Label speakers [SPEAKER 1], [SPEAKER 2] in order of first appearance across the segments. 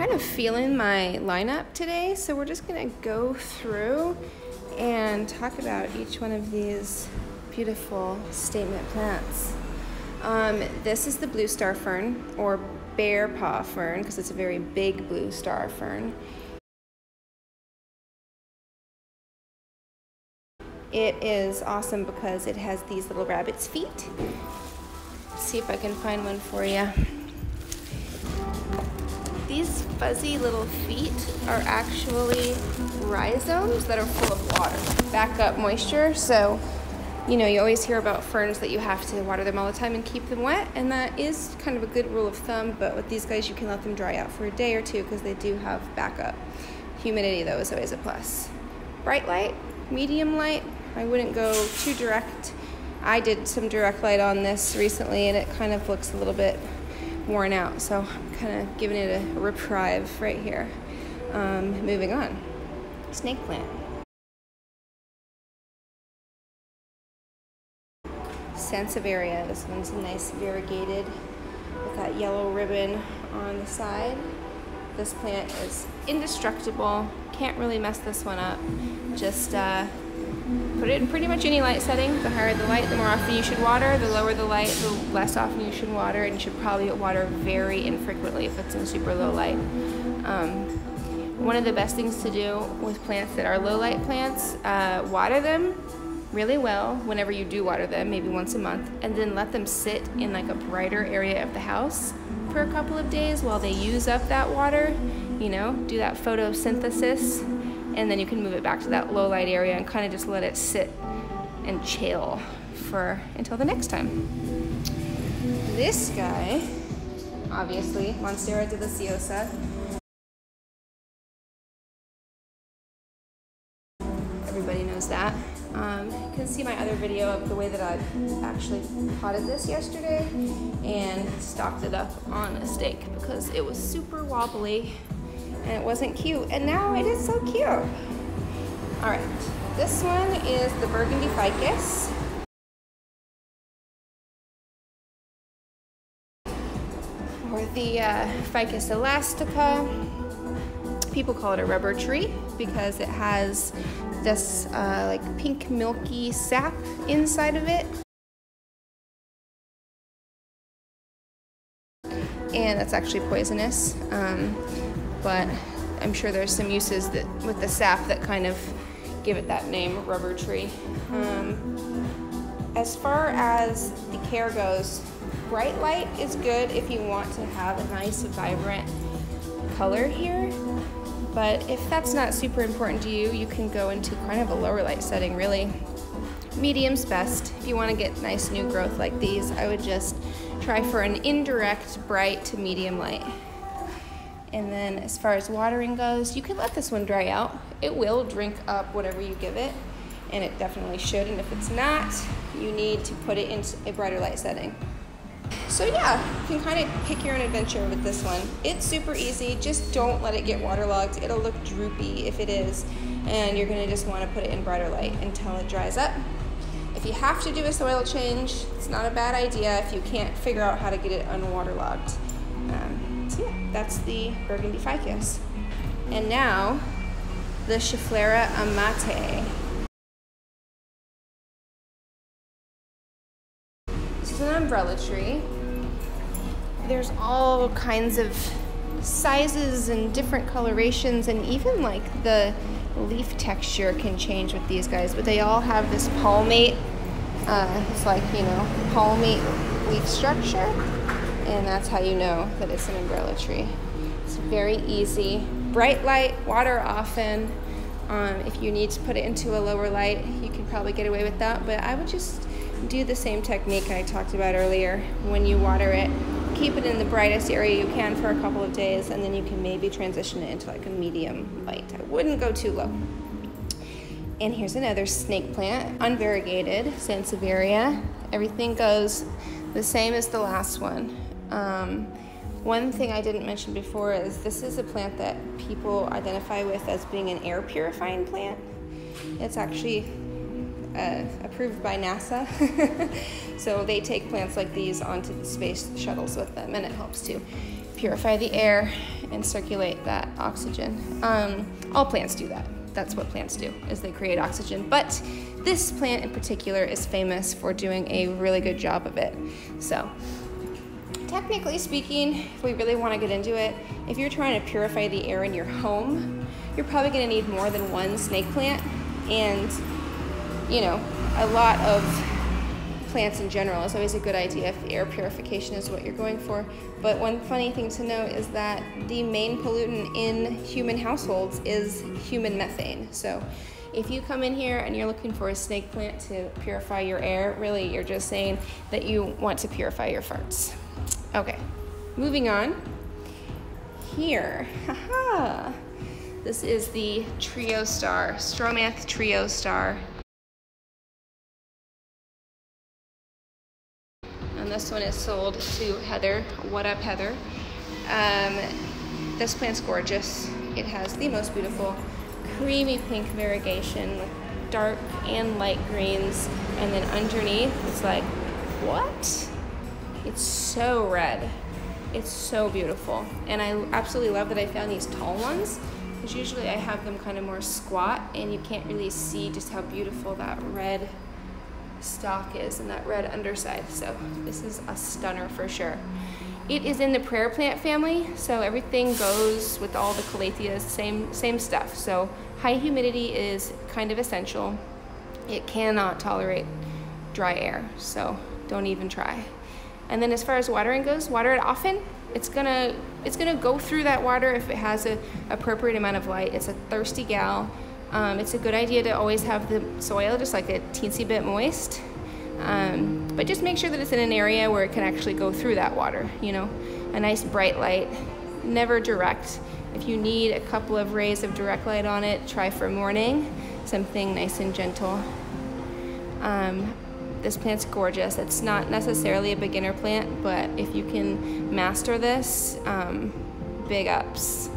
[SPEAKER 1] kind of feeling my lineup today, so we're just gonna go through and talk about each one of these beautiful statement plants. This is the blue star fern, or bear paw fern, because it's a very big blue star fern. It is awesome because it has these little rabbit's feet. Let's see if I can find one for you. These fuzzy little feet are actually rhizomes that are full of water, back up moisture. So, you know, you always hear about ferns that you have to water them all the time and keep them wet, and that is kind of a good rule of thumb, but with these guys you can let them dry out for a day or two because they do have backup. Humidity though is always a plus. Bright light, medium light, I wouldn't go too direct. I did some direct light on this recently and it kind of looks a little bit worn out, so I'm kind of giving it a reprieve right here. Moving on. Snake plant. Sansevieria. This one's nice variegated with that yellow ribbon on the side. This plant is indestructible. Can't really mess this one up. Just put it in pretty much any light setting. The higher the light, the more often you should water. The lower the light, the less often you should water, and you should probably water very infrequently if it's in super low light. One of the best things to do with plants that are low light plants, water them really well whenever you do water them, maybe once a month, and then let them sit in like a brighter area of the house for a couple of days while they use up that water, you know, do that photosynthesis, and then you can move it back to that low light area and kind of just let it sit and chill until the next time. This guy, obviously, Monstera deliciosa. Everybody knows that. You can see my other video of the way that I actually potted this yesterday and stocked it up on a stake because it was super wobbly and it wasn't cute, and now it is so cute. All right, this one is the Burgundy ficus. Or the Ficus elastica. People call it a rubber tree because it has this like pink milky sap inside of it. And that's actually poisonous. But I'm sure there's some uses that with the sap that kind of give it that name, rubber tree. As far as the care goes, bright light is good if you want to have a nice, vibrant color here. But if that's not super important to you, you can go into kind of a lower light setting, really. Medium's best. If you want to get nice new growth like these, I would just try for an indirect bright to medium light. And then as far as watering goes, you can let this one dry out. It will drink up whatever you give it, and it definitely should. And if it's not, you need to put it into a brighter light setting. So yeah, you can kind of pick your own adventure with this one. It's super easy, just don't let it get waterlogged. It'll look droopy if it is, and you're gonna just wanna put it in brighter light until it dries up. If you have to do a soil change, it's not a bad idea if you can't figure out how to get it unwaterlogged. So yeah, that's the Burgundy ficus. And now, the Schefflera amate. This is an umbrella tree. There's all kinds of sizes and different colorations, and even like the leaf texture can change with these guys, but they all have this palmate, it's like, you know, palmate leaf structure, and that's how you know that it's an umbrella tree. It's very easy. Bright light, water often. If you need to put it into a lower light, you can probably get away with that, but I would just do the same technique I talked about earlier. When you water it, keep it in the brightest area you can for a couple of days, and then you can maybe transition it into like a medium light. I wouldn't go too low. And here's another snake plant, unvariegated, Sansevieria. Everything goes the same as the last one. One thing I didn't mention before is this is a plant that people identify with as being an air purifying plant. It's actually approved by NASA. So they take plants like these onto the space shuttles with them, and it helps to purify the air and circulate that oxygen. All plants do that. That's what plants do, is they create oxygen. But this plant in particular is famous for doing a really good job of it. So technically speaking, if we really want to get into it, if you're trying to purify the air in your home, you're probably going to need more than one snake plant. And, you know, a lot of plants in general is always a good idea if air purification is what you're going for. But one funny thing to note is that the main pollutant in human households is human methane. So if you come in here and you're looking for a snake plant to purify your air, really you're just saying that you want to purify your farts. Okay, moving on. Here, haha. This is the Trio Star, Stromanth Trio Star. And this one is sold to Heather. What up, Heather? This plant's gorgeous. It has the most beautiful creamy pink variegation with dark and light greens. And then underneath, it's like, what? It's so red. It's so beautiful. And I absolutely love that I found these tall ones, because usually I have them kind of more squat and you can't really see just how beautiful that red stalk is and that red underside. So this is a stunner for sure. It is in the prayer plant family, so everything goes with all the calatheas, same stuff. So high humidity is kind of essential. It cannot tolerate dry air, so don't even try. And then as far as watering goes, water it often. It's gonna go through that water if it has an appropriate amount of light. It's a thirsty gal. It's a good idea to always have the soil just like a teensy bit moist. But just make sure that it's in an area where it can actually go through that water, you know. A nice bright light, never direct. If you need a couple of rays of direct light on it, try for morning, something nice and gentle. This plant's gorgeous. It's not necessarily a beginner plant, but if you can master this, big ups.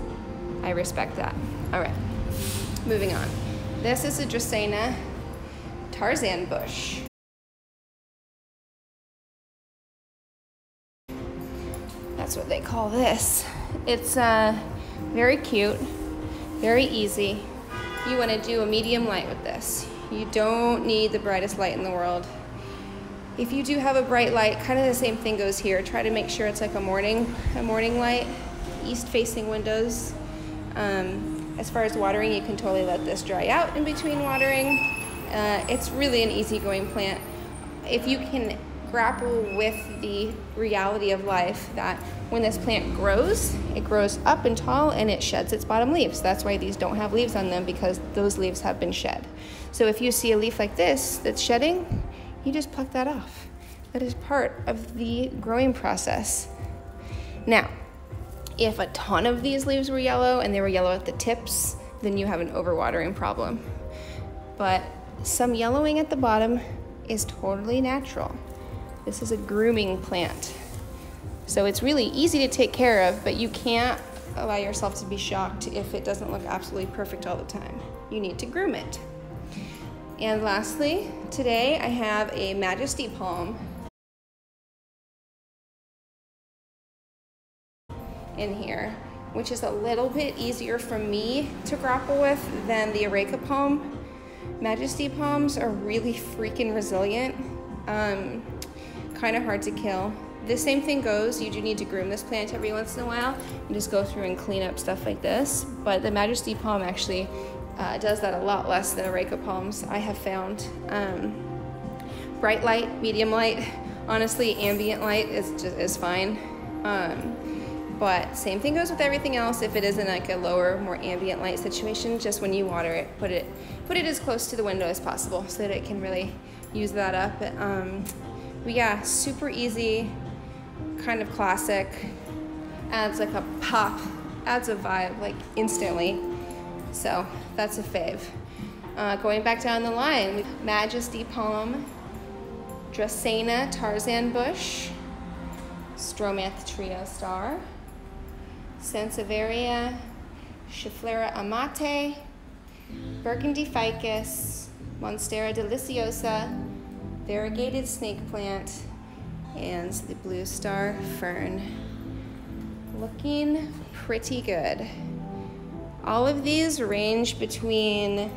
[SPEAKER 1] I respect that. All right, moving on. This is a Dracaena Tarzan bush. That's what they call this. It's very cute, very easy. You want to do a medium light with this. You don't need the brightest light in the world. If you do have a bright light, kind of the same thing goes here. Try to make sure it's like a morning light, east-facing windows. As far as watering, you can totally let this dry out in between watering. It's really an easygoing plant. If you can grapple with the reality of life that when this plant grows, it grows up and tall and it sheds its bottom leaves. That's why these don't have leaves on them, because those leaves have been shed. So if you see a leaf like this that's shedding, you just pluck that off. That is part of the growing process. Now, if a ton of these leaves were yellow and they were yellow at the tips, then you have an overwatering problem. But some yellowing at the bottom is totally natural. This is a grooming plant. So it's really easy to take care of, but you can't allow yourself to be shocked if it doesn't look absolutely perfect all the time. You need to groom it. And lastly, today I have a Majesty Palm in here, which is a little bit easier for me to grapple with than the Areca Palm. Majesty Palms are really freaking resilient, kind of hard to kill. The same thing goes, you do need to groom this plant every once in a while and just go through and clean up stuff like this, but the Majesty Palm actually does that a lot less than Areca Palms, I have found. Bright light, medium light, honestly ambient light is fine. But same thing goes with everything else. If it isn't like a lower, more ambient light situation, just when you water it, put it as close to the window as possible so that it can really use that up. But yeah, super easy, kind of classic, adds like a pop, adds a vibe like instantly. So that's a fave. Going back down the line, with Majesty Palm, Dracaena Tarzan bush, Stromanth Trio Star, Sansevieria Schefflera amate, Burgundy ficus, Monstera deliciosa, variegated snake plant, and the blue star fern. Looking pretty good. All of these range between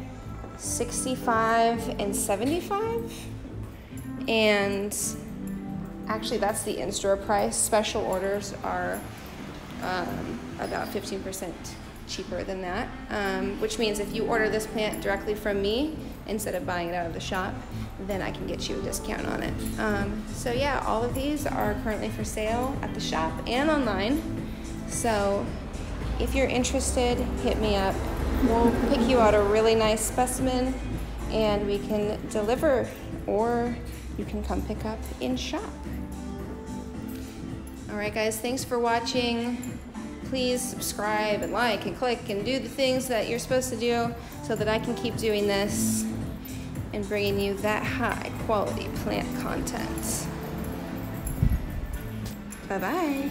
[SPEAKER 1] 65 and 75. And actually that's the in-store price. Special orders are about 15% cheaper than that, which means if you order this plant directly from me instead of buying it out of the shop, then I can get you a discount on it. So yeah, all of these are currently for sale at the shop and online. So if you're interested, hit me up. We'll pick you out a really nice specimen and we can deliver, or you can come pick up in shop. All right guys, thanks for watching. Please subscribe and like and click and do the things that you're supposed to do so that I can keep doing this and bringing you that high quality plant content. Bye-bye.